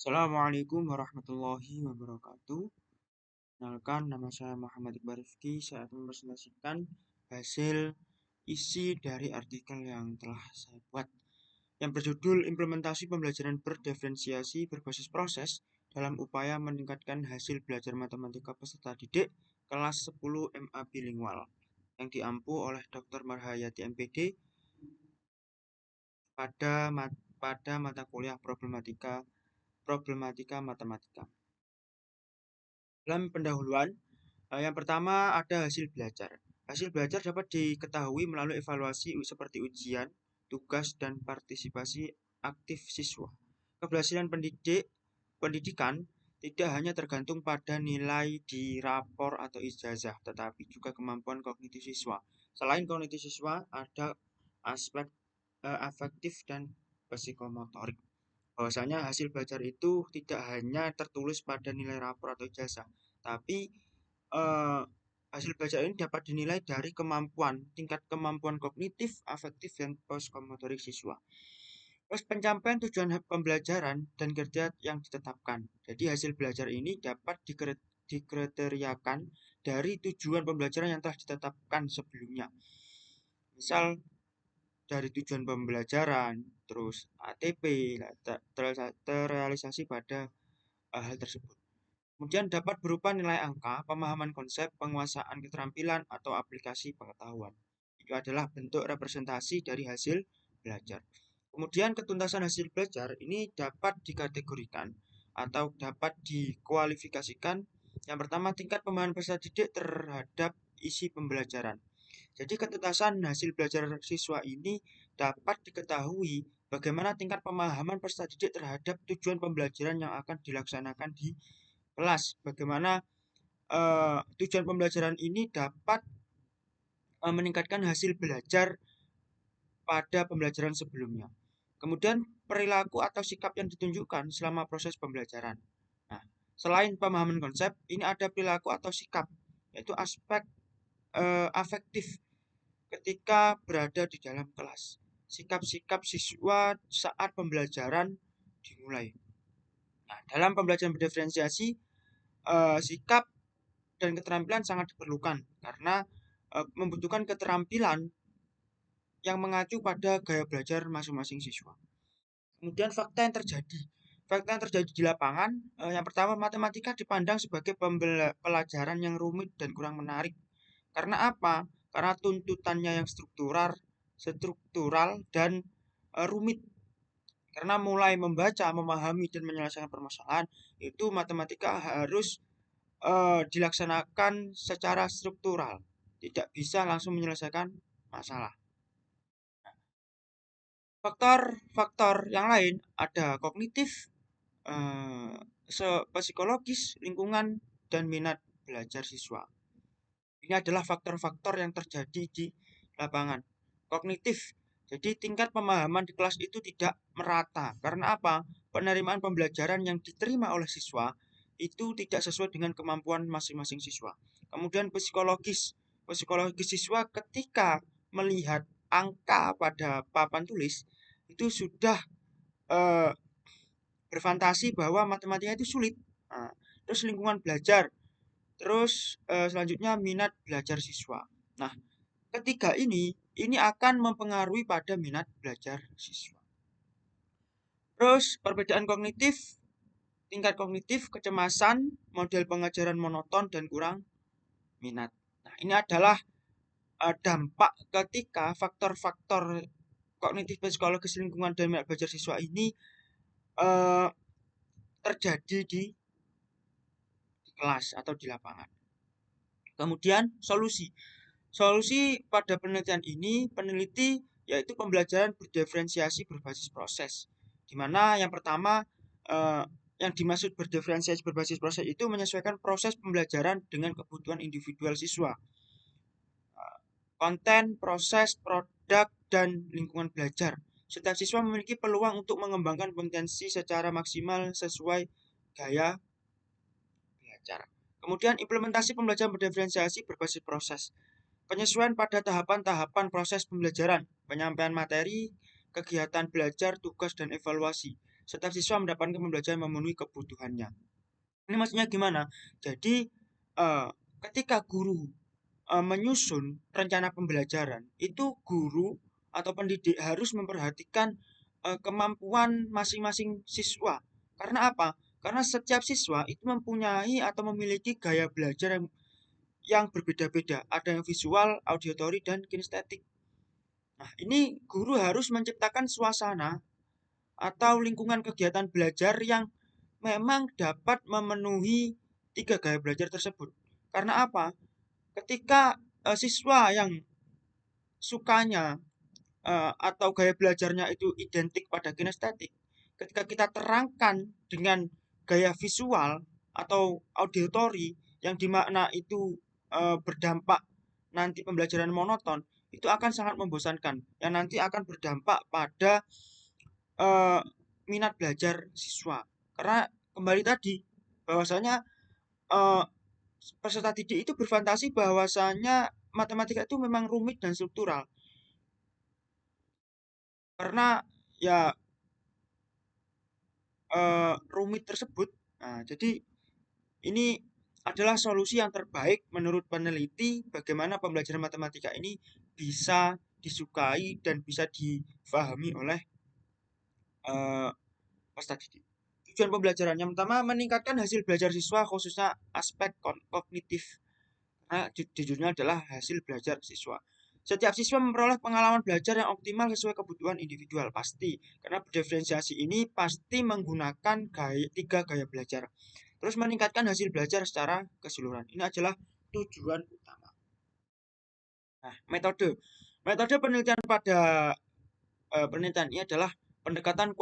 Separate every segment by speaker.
Speaker 1: Assalamualaikum warahmatullahi wabarakatuh. Kenalkan, nama saya Muhammad Iqbal Rifki. Saya akan mempresentasikan hasil isi dari artikel yang telah saya buat, yang berjudul Implementasi Pembelajaran Berdiferensiasi Berbasis Proses dalam Upaya Meningkatkan Hasil Belajar Matematika Peserta Didik Kelas 10 MA Bilingual, yang diampu oleh Dr. Marhayati MPD pada mata kuliah problematika matematika. Dalam pendahuluan, yang pertama ada hasil belajar. Hasil belajar dapat diketahui melalui evaluasi seperti ujian, tugas, dan partisipasi aktif siswa. Keberhasilan pendidikan tidak hanya tergantung pada nilai di rapor atau ijazah, tetapi juga kemampuan kognitif siswa. Selain kognitif siswa, ada aspek afektif dan psikomotorik. Bahwasanya hasil belajar itu tidak hanya tertulis pada nilai rapor atau ijazah, tapi eh, hasil belajar ini dapat dinilai dari tingkat kemampuan kognitif, afektif, dan psikomotorik siswa. Terus pencapaian tujuan pembelajaran dan kerja yang ditetapkan. Jadi hasil belajar ini dapat dikriteriakan dari tujuan pembelajaran yang telah ditetapkan sebelumnya. Misal dari tujuan pembelajaran, terus ATP, terrealisasi pada hal tersebut. Kemudian dapat berupa nilai angka, pemahaman konsep, penguasaan keterampilan, atau aplikasi pengetahuan. Itu adalah bentuk representasi dari hasil belajar. Kemudian ketuntasan hasil belajar ini dapat dikategorikan atau dapat dikualifikasikan. Yang pertama, tingkat pemahaman peserta didik terhadap isi pembelajaran. Jadi ketuntasan hasil belajar siswa ini dapat diketahui bagaimana tingkat pemahaman peserta didik terhadap tujuan pembelajaran yang akan dilaksanakan di kelas. Bagaimana tujuan pembelajaran ini dapat meningkatkan hasil belajar pada pembelajaran sebelumnya. Kemudian perilaku atau sikap yang ditunjukkan selama proses pembelajaran. Nah, selain pemahaman konsep, ini ada perilaku atau sikap, yaitu aspek afektif ketika berada di dalam kelas. Sikap-sikap siswa saat pembelajaran dimulai. Nah, dalam pembelajaran berdiferensiasi, sikap dan keterampilan sangat diperlukan karena membutuhkan keterampilan yang mengacu pada gaya belajar masing-masing siswa. Kemudian fakta yang terjadi. Fakta yang terjadi di lapangan, yang pertama matematika dipandang sebagai pelajaran yang rumit dan kurang menarik. Karena apa? Karena tuntutannya yang struktural dan rumit. Karena mulai membaca, memahami, dan menyelesaikan permasalahan, itu matematika harus dilaksanakan secara struktural. Tidak bisa langsung menyelesaikan masalah. Faktor-faktor yang lain ada kognitif, eh, psikologis, lingkungan, dan minat belajar siswa. Ini adalah faktor-faktor yang terjadi di lapangan. Kognitif, jadi tingkat pemahaman di kelas itu tidak merata. Karena apa? Penerimaan pembelajaran yang diterima oleh siswa itu tidak sesuai dengan kemampuan masing-masing siswa. Kemudian psikologis siswa ketika melihat angka pada papan tulis itu sudah eh, berfantasi bahwa matematika itu sulit. Nah, terus lingkungan belajar, terus selanjutnya minat belajar siswa. Nah, ketiga ini akan mempengaruhi pada minat belajar siswa. Terus perbedaan kognitif, tingkat kognitif, kecemasan, model pengajaran monoton dan kurang minat. Nah, ini adalah dampak ketika faktor-faktor kognitif, psikologis, lingkungan dan minat belajar siswa ini uh, terjadi di kelas atau di lapangan. Kemudian solusi. Solusi pada penelitian ini, peneliti yaitu pembelajaran berdiferensiasi berbasis proses. Di mana yang pertama yang dimaksud berdiferensiasi berbasis proses itu menyesuaikan proses pembelajaran dengan kebutuhan individual siswa. Konten, proses, produk, dan lingkungan belajar. Setiap siswa memiliki peluang untuk mengembangkan potensi secara maksimal sesuai gaya belajar. Kemudian implementasi pembelajaran berdiferensiasi berbasis proses. Penyesuaian pada tahapan-tahapan proses pembelajaran, penyampaian materi, kegiatan belajar, tugas, dan evaluasi. setiap siswa mendapatkan pembelajaran yang memenuhi kebutuhannya. Ini maksudnya gimana? Jadi ketika guru menyusun rencana pembelajaran, itu guru atau pendidik harus memperhatikan kemampuan masing-masing siswa. Karena apa? Karena setiap siswa itu mempunyai atau memiliki gaya belajar yang berbeda-beda. Ada yang visual, auditory, dan kinestetik. Nah, ini guru harus menciptakan suasana atau lingkungan kegiatan belajar yang memang dapat memenuhi tiga gaya belajar tersebut. Karena apa? Ketika siswa yang sukanya atau gaya belajarnya itu identik pada kinestetik, ketika kita terangkan dengan gaya visual atau auditory yang dimana itu berdampak nanti pembelajaran monoton, itu akan sangat membosankan yang nanti akan berdampak pada eh, minat belajar siswa. Karena kembali tadi bahwasanya eh, peserta didik itu berfantasi bahwasanya matematika itu memang rumit dan struktural. Karena ya rumit tersebut. Nah, jadi ini adalah solusi yang terbaik menurut peneliti bagaimana pembelajaran matematika ini bisa disukai dan bisa difahami oleh peserta didik. Tujuan pembelajaran yang pertama meningkatkan hasil belajar siswa khususnya aspek kognitif. Karena judulnya adalah hasil belajar siswa. Setiap siswa memperoleh pengalaman belajar yang optimal sesuai kebutuhan individual pasti. Karena berdiferensiasi ini pasti menggunakan tiga gaya belajar. Terus meningkatkan hasil belajar secara keseluruhan. Ini adalah tujuan utama. Nah, metode. Metode penelitian pada penelitian ini adalah pendekatan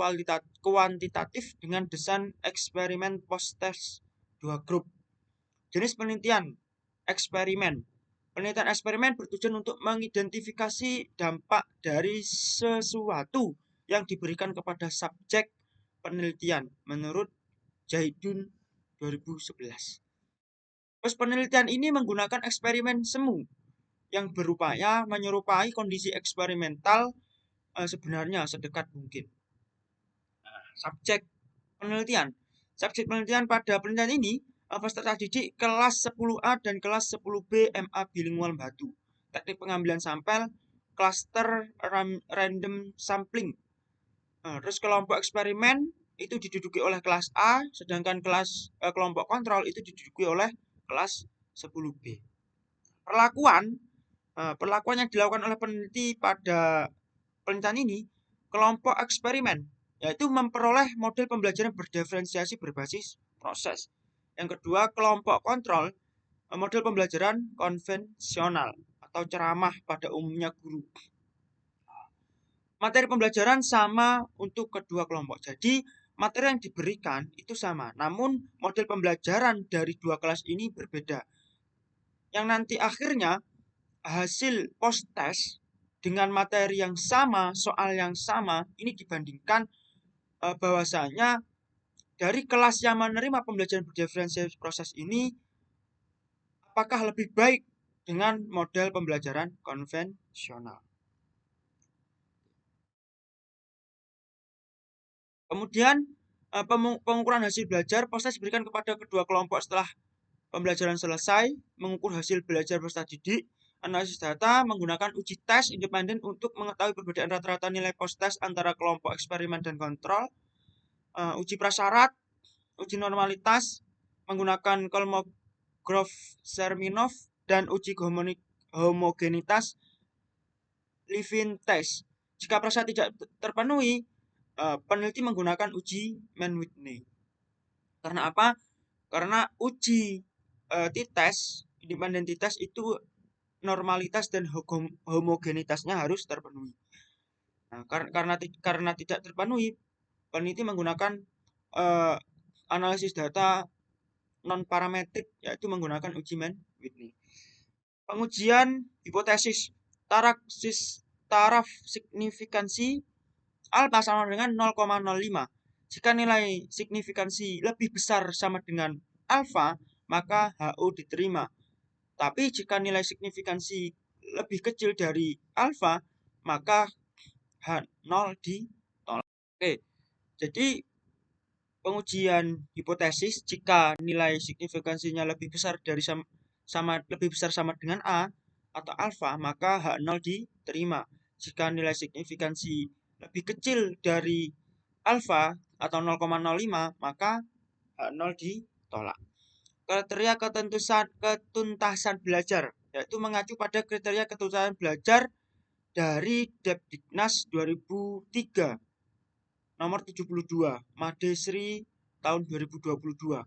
Speaker 1: kuantitatif dengan desain eksperimen post-test dua grup. Jenis penelitian eksperimen. Penelitian eksperimen bertujuan untuk mengidentifikasi dampak dari sesuatu yang diberikan kepada subjek penelitian menurut Zaidun 2011. Terus penelitian ini menggunakan eksperimen semu yang berupaya menyerupai kondisi eksperimental sebenarnya sedekat mungkin. Subjek penelitian. Subjek penelitian pada penelitian ini peserta didik kelas 10A dan kelas 10B MA Bilingual Batu. Teknik pengambilan sampel, cluster random sampling. Terus kelompok eksperimen itu diduduki oleh kelas A, sedangkan kelompok kontrol itu diduduki oleh kelas 10B. Perlakuan yang dilakukan oleh peneliti pada penelitian ini, kelompok eksperimen yaitu memperoleh model pembelajaran berdiferensiasi berbasis proses. Yang kedua, kelompok kontrol model pembelajaran konvensional atau ceramah pada umumnya guru. Materi pembelajaran sama untuk kedua kelompok. Jadi, materi yang diberikan itu sama, namun model pembelajaran dari dua kelas ini berbeda. Yang nanti akhirnya hasil post test dengan materi yang sama, soal yang sama, ini dibandingkan bahwasanya dari kelas yang menerima pembelajaran berdiferensiasi proses ini, apakah lebih baik dengan model pembelajaran konvensional. Kemudian pengukuran hasil belajar proses diberikan kepada kedua kelompok setelah pembelajaran selesai, mengukur hasil belajar peserta didik, analisis data, menggunakan uji tes independen untuk mengetahui perbedaan rata-rata nilai post-test antara kelompok eksperimen dan kontrol, uji prasyarat, uji normalitas, menggunakan Kolmogorov-Cherminov, dan uji homogenitas Levin test. Jika prasyarat tidak terpenuhi, peneliti menggunakan uji Mann-Whitney. Karena apa? Karena uji t-test, independen t-test itu normalitas dan homogenitasnya harus terpenuhi. Nah, karena tidak terpenuhi, peneliti menggunakan analisis data non parametrik, yaitu menggunakan uji Mann-Whitney. Pengujian hipotesis taraf signifikansi alfa sama dengan 0,05. Jika nilai signifikansi lebih besar sama dengan alfa, maka HO diterima. Tapi jika nilai signifikansi lebih kecil dari alfa, maka H0 ditolak. Oke, jadi pengujian hipotesis jika nilai signifikansinya lebih besar dari lebih besar sama dengan A atau alfa, maka H0 diterima. Jika nilai signifikansi lebih kecil dari alfa atau 0,05, maka H0 ditolak. Kriteria ketuntasan belajar yaitu mengacu pada kriteria ketuntasan belajar dari Depdiknas 2003 nomor 72 Madesri tahun 2022.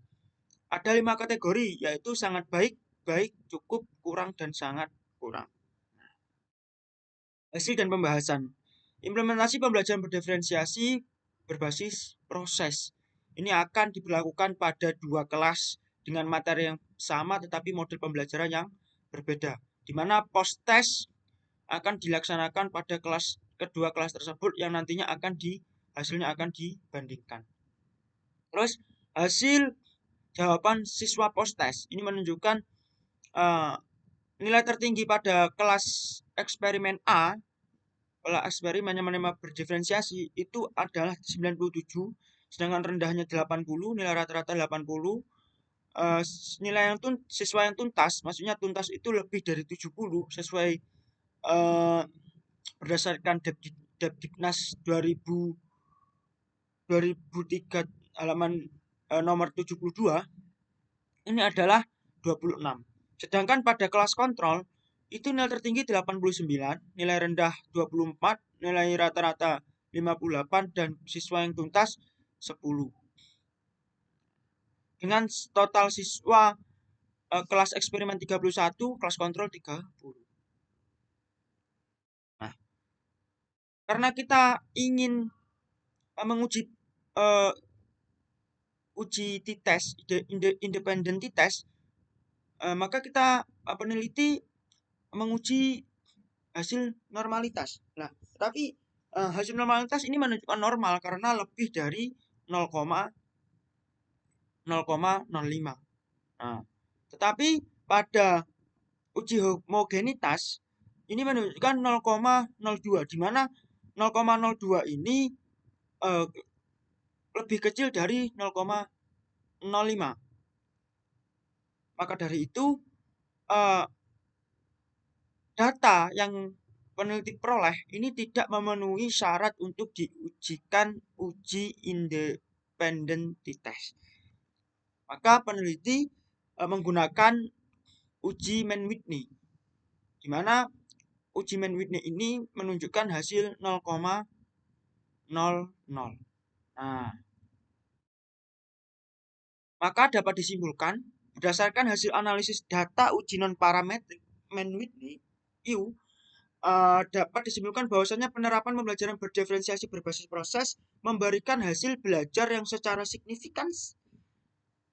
Speaker 1: Ada 5 kategori yaitu sangat baik, baik, cukup, kurang, dan sangat kurang. Hasil dan pembahasan. Implementasi pembelajaran berdiferensiasi berbasis proses. Ini akan diberlakukan pada 2 kelas dengan materi yang sama tetapi model pembelajaran yang berbeda. Di mana post test akan dilaksanakan pada kedua kelas tersebut yang nantinya hasilnya akan dibandingkan. Terus hasil jawaban siswa post test ini menunjukkan nilai tertinggi pada kelas eksperimen A, kelas eksperimen yang menerima berdiferensiasi itu adalah 97, sedangkan rendahnya 80, nilai rata-rata 80. Nilai yang siswa yang tuntas, maksudnya tuntas itu lebih dari 70 sesuai berdasarkan Depdiknas 2003 halaman nomor 72 ini adalah 26. Sedangkan pada kelas kontrol itu nilai tertinggi 89, nilai rendah 24, nilai rata-rata 58 dan siswa yang tuntas 10. Dengan total siswa kelas eksperimen 31, kelas kontrol 30. Nah, karena kita ingin menguji uji t-test, independen t-test, maka kita peneliti menguji hasil normalitas. Nah, tapi hasil normalitas ini menunjukkan normal karena lebih dari 0,05. Nah, tetapi pada uji homogenitas ini menunjukkan 0,02, di mana 0,02 ini lebih kecil dari 0,05. Maka dari itu data yang peneliti peroleh ini tidak memenuhi syarat untuk diujikan uji independen t-test. Maka peneliti menggunakan uji Mann-Whitney, di mana uji Mann-Whitney ini menunjukkan hasil 0,00. Nah, maka dapat disimpulkan berdasarkan hasil analisis data uji non-parametrik Mann-Whitney U, dapat disimpulkan bahwasanya penerapan pembelajaran berdiferensiasi berbasis proses memberikan hasil belajar yang secara signifikan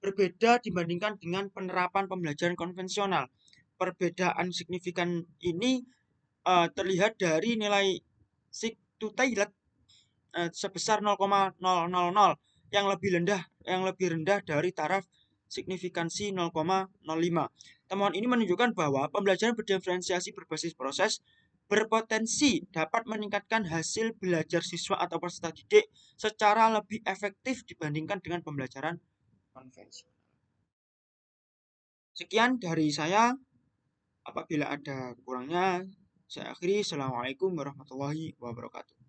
Speaker 1: berbeda dibandingkan dengan penerapan pembelajaran konvensional. Perbedaan signifikan ini terlihat dari nilai Sig-to-Taylor sebesar 0,000 yang lebih rendah dari taraf signifikansi 0,05. Temuan ini menunjukkan bahwa pembelajaran berdiferensiasi berbasis proses berpotensi dapat meningkatkan hasil belajar siswa atau peserta didik secara lebih efektif dibandingkan dengan pembelajaran konvensional. Sekian dari saya. Apabila ada kurangnya, saya akhiri. Assalamualaikum warahmatullahi wabarakatuh.